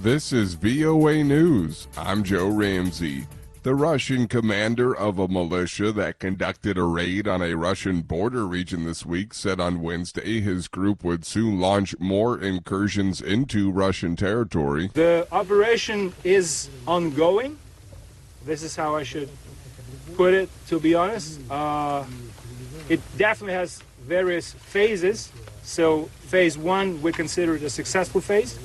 This is VOA News. I'm Joe Ramsey. The Russian commander of a militia that conducted a raid on a Russian border region this week said on Wednesday his group would soon launch more incursions into Russian territory. The operation is ongoing. This is how I should put it, to be honest. It definitely has various phases. So phase one, we consider it a successful phase.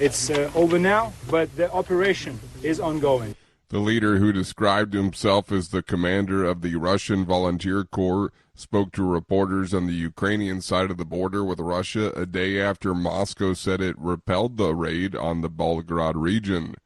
It's over now, but the operation is ongoing. The leader, who described himself as the commander of the Russian Volunteer Corps, spoke to reporters on the Ukrainian side of the border with Russia a day after Moscow said it repelled the raid on the Belgorod region.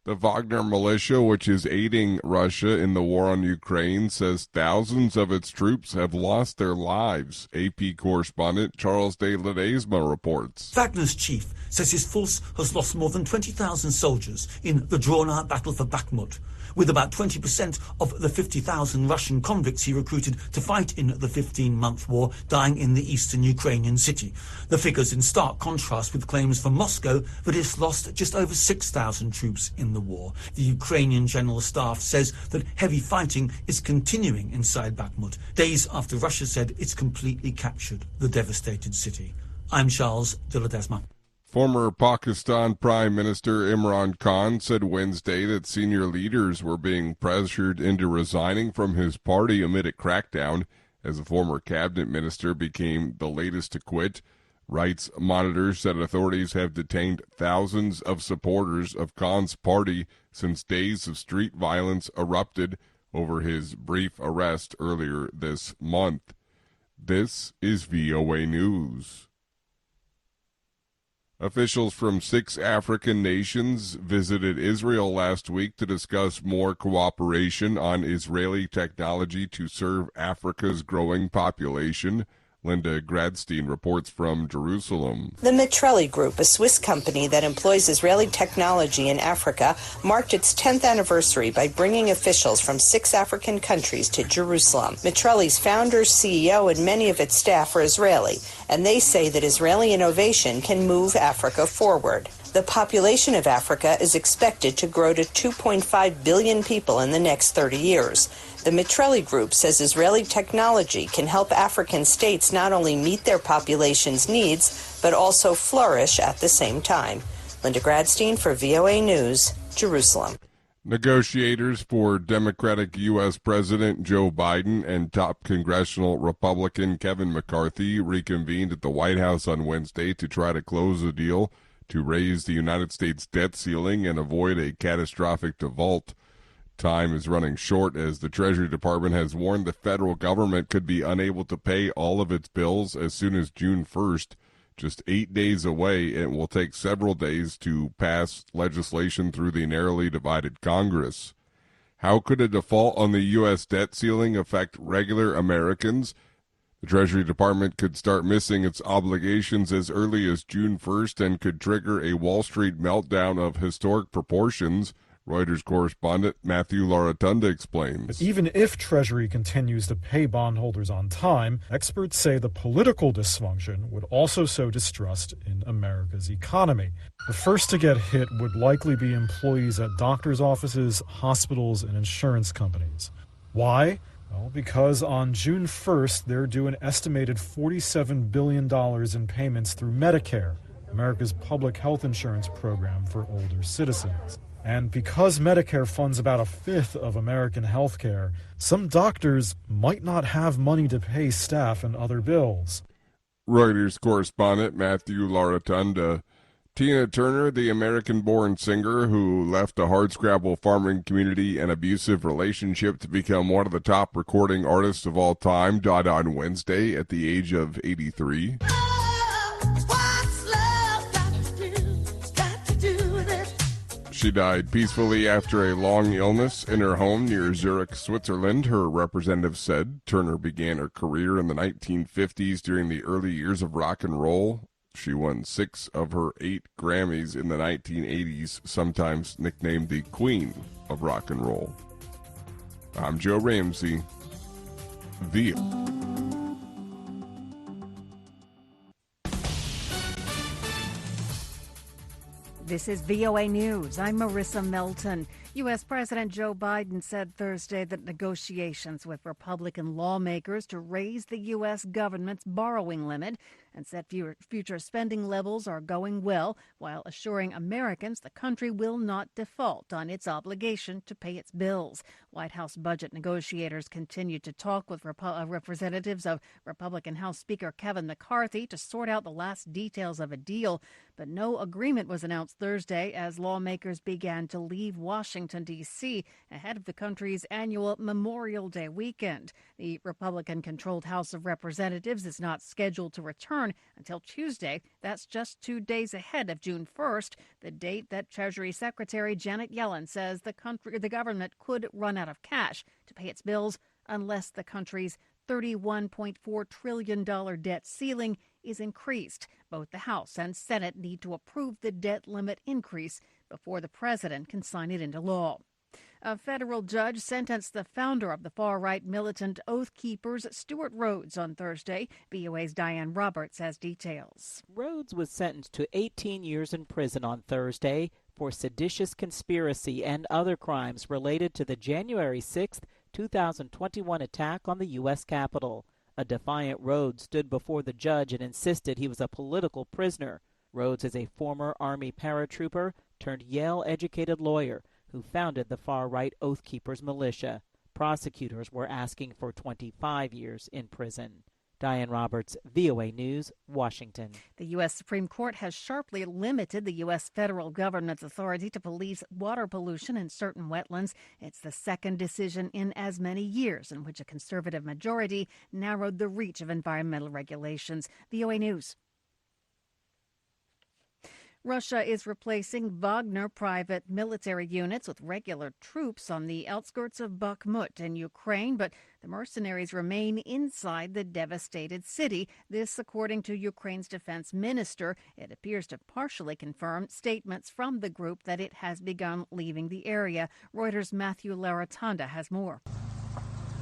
The Wagner militia, which is aiding Russia in the war on Ukraine, says thousands of its troops have lost their lives. AP correspondent Charles de Ledesma reports. Wagner's chief says his force has lost more than 20,000 soldiers in the drawn-out battle for Bakhmut, with about 20% of the 50,000 Russian convicts he recruited to fight in the 15-month war dying in the eastern Ukrainian city. The figures in stark contrast with claims from Moscow that it's lost just over 6,000 troops in the war. The Ukrainian General Staff says that heavy fighting is continuing inside Bakhmut, days after Russia said it's completely captured the devastated city. I'm Charles de Ledesma. Former Pakistan Prime Minister Imran Khan said Wednesday that senior leaders were being pressured into resigning from his party amid a crackdown as the former cabinet minister became the latest to quit. Rights monitors said authorities have detained thousands of supporters of Khan's party since days of street violence erupted over his brief arrest earlier this month. This is VOA News. Officials from 6 African nations visited Israel last week to discuss more cooperation on Israeli technology to serve Africa's growing population. Linda Gradstein reports from Jerusalem. The Mitrelli Group, a Swiss company that employs Israeli technology in Africa, marked its 10th anniversary by bringing officials from 6 African countries to Jerusalem. Mitrelli's founders, CEO, and many of its staff are Israeli, and they say that Israeli innovation can move Africa forward. The population of Africa is expected to grow to 2.5 billion people in the next 30 years. The Mitrelli Group says Israeli technology can help African states not only meet their population's needs, but also flourish at the same time. Linda Gradstein for VOA News, Jerusalem. Negotiators for Democratic U.S. President Joe Biden and top congressional Republican Kevin McCarthy reconvened at the White House on Wednesday to try to close a deal to raise the United States debt ceiling and avoid a catastrophic default. Time is running short as the Treasury Department has warned the federal government could be unable to pay all of its bills as soon as June 1st. Just 8 days away, it will take several days to pass legislation through the narrowly divided Congress. How could a default on the U.S. debt ceiling affect regular Americans? The Treasury Department could start missing its obligations as early as June 1st and could trigger a Wall Street meltdown of historic proportions. Reuters correspondent Matthew Laratunda explains. Even if Treasury continues to pay bondholders on time, experts say the political dysfunction would also sow distrust in America's economy. The first to get hit would likely be employees at doctors' offices, hospitals, and insurance companies. Why? Well, because on June 1st, they're due an estimated $47 billion in payments through Medicare, America's public health insurance program for older citizens. And because Medicare funds about a fifth of American health care, some doctors might not have money to pay staff and other bills. Reuters correspondent Matthew Laratunda. Tina Turner, the American-born singer who left a hardscrabble farming community and abusive relationship to become one of the top recording artists of all time, died on Wednesday at the age of 83. She died peacefully after a long illness in her home near Zurich, Switzerland, her representative said. Turner began her career in the 1950s during the early years of rock and roll. She won 6 of her 8 Grammys in the 1980s, sometimes nicknamed the Queen of Rock and Roll. I'm Joe Ramsey, VOA. This is VOA News. I'm Marissa Melton. U.S. President Joe Biden said Thursday that negotiations with Republican lawmakers to raise the U.S. government's borrowing limit and set future spending levels are going well, while assuring Americans the country will not default on its obligation to pay its bills. White House budget negotiators continue to talk with representatives of Republican House Speaker Kevin McCarthy to sort out the last details of a deal, but no agreement was announced Thursday as lawmakers began to leave Washington, D.C. ahead of the country's annual Memorial Day weekend. The Republican-controlled House of Representatives is not scheduled to return until Tuesday. That's just 2 days ahead of June 1st, the date that Treasury Secretary Janet Yellen says the government could run out of cash to pay its bills unless the country's $31.4 trillion debt ceiling is increased. Both the House and Senate need to approve the debt limit increase before the president can sign it into law. A federal judge sentenced the founder of the far-right militant Oath Keepers, Stuart Rhodes, on Thursday. VOA's Diane Roberts has details. Rhodes was sentenced to 18 years in prison on Thursday for seditious conspiracy and other crimes related to the January 6, 2021 attack on the U.S. Capitol. A defiant Rhodes stood before the judge and insisted he was a political prisoner. Rhodes is a former Army paratrooper turned Yale-educated lawyer who founded the far-right Oath Keepers militia. Prosecutors were asking for 25 years in prison. Diane Roberts, VOA News, Washington. The U.S. Supreme Court has sharply limited the U.S. federal government's authority to police water pollution in certain wetlands. It's the second decision in as many years in which a conservative majority narrowed the reach of environmental regulations. VOA News. Russia is replacing Wagner private military units with regular troops on the outskirts of Bakhmut in Ukraine, but the mercenaries remain inside the devastated city. This, according to Ukraine's defense minister. It appears to partially confirm statements from the group that it has begun leaving the area. Reuters' Matthew Laratanda has more.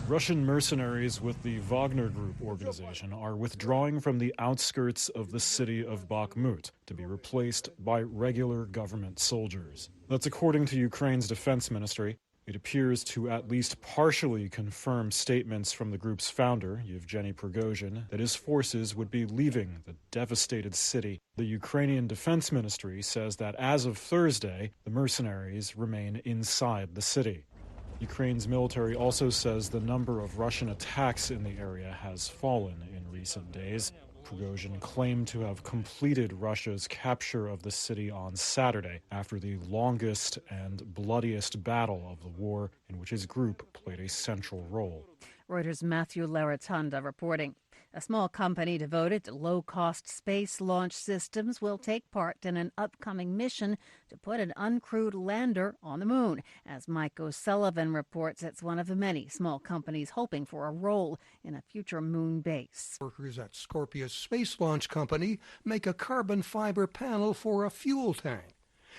Russian mercenaries with the Wagner Group organization are withdrawing from the outskirts of the city of Bakhmut to be replaced by regular government soldiers. That's according to Ukraine's defense ministry. It appears to at least partially confirm statements from the group's founder, Yevgeny Prigozhin, that his forces would be leaving the devastated city. The Ukrainian defense ministry says that as of Thursday, the mercenaries remain inside the city. Ukraine's military also says the number of Russian attacks in the area has fallen in recent days. Prigozhin claimed to have completed Russia's capture of the city on Saturday after the longest and bloodiest battle of the war in which his group played a central role. Reuters' Matthew Laratanda reporting. A small company devoted to low-cost space launch systems will take part in an upcoming mission to put an uncrewed lander on the moon. As Mike O'Sullivan reports, it's one of the many small companies hoping for a role in a future moon base. Workers at Scorpius Space Launch Company make a carbon fiber panel for a fuel tank.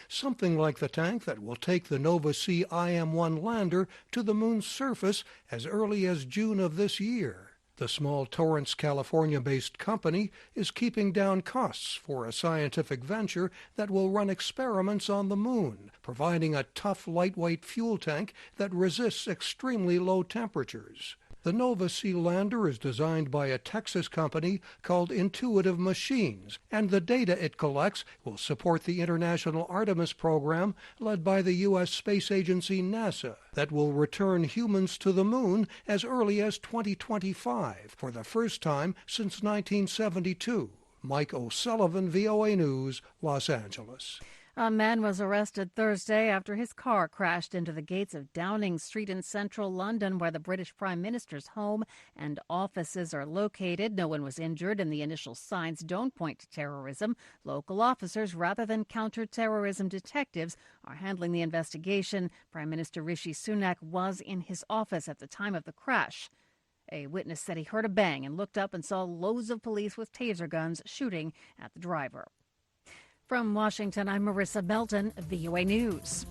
Something like the tank that will take the Nova C IM-1 lander to the moon's surface as early as June of this year. The small Torrance, California-based company is keeping down costs for a scientific venture that will run experiments on the moon, providing a tough, lightweight fuel tank that resists extremely low temperatures. The Nova C lander is designed by a Texas company called Intuitive Machines, and the data it collects will support the International Artemis program led by the U.S. space agency NASA that will return humans to the moon as early as 2025 for the first time since 1972. Mike O'Sullivan, VOA News, Los Angeles. A man was arrested Thursday after his car crashed into the gates of Downing Street in central London, where the British Prime Minister's home and offices are located. No one was injured, and the initial signs don't point to terrorism. Local officers, rather than counter-terrorism detectives, are handling the investigation. Prime Minister Rishi Sunak was in his office at the time of the crash. A witness said he heard a bang and looked up and saw loads of police with taser guns shooting at the driver. From Washington, I'm Marissa Melton, VOA News.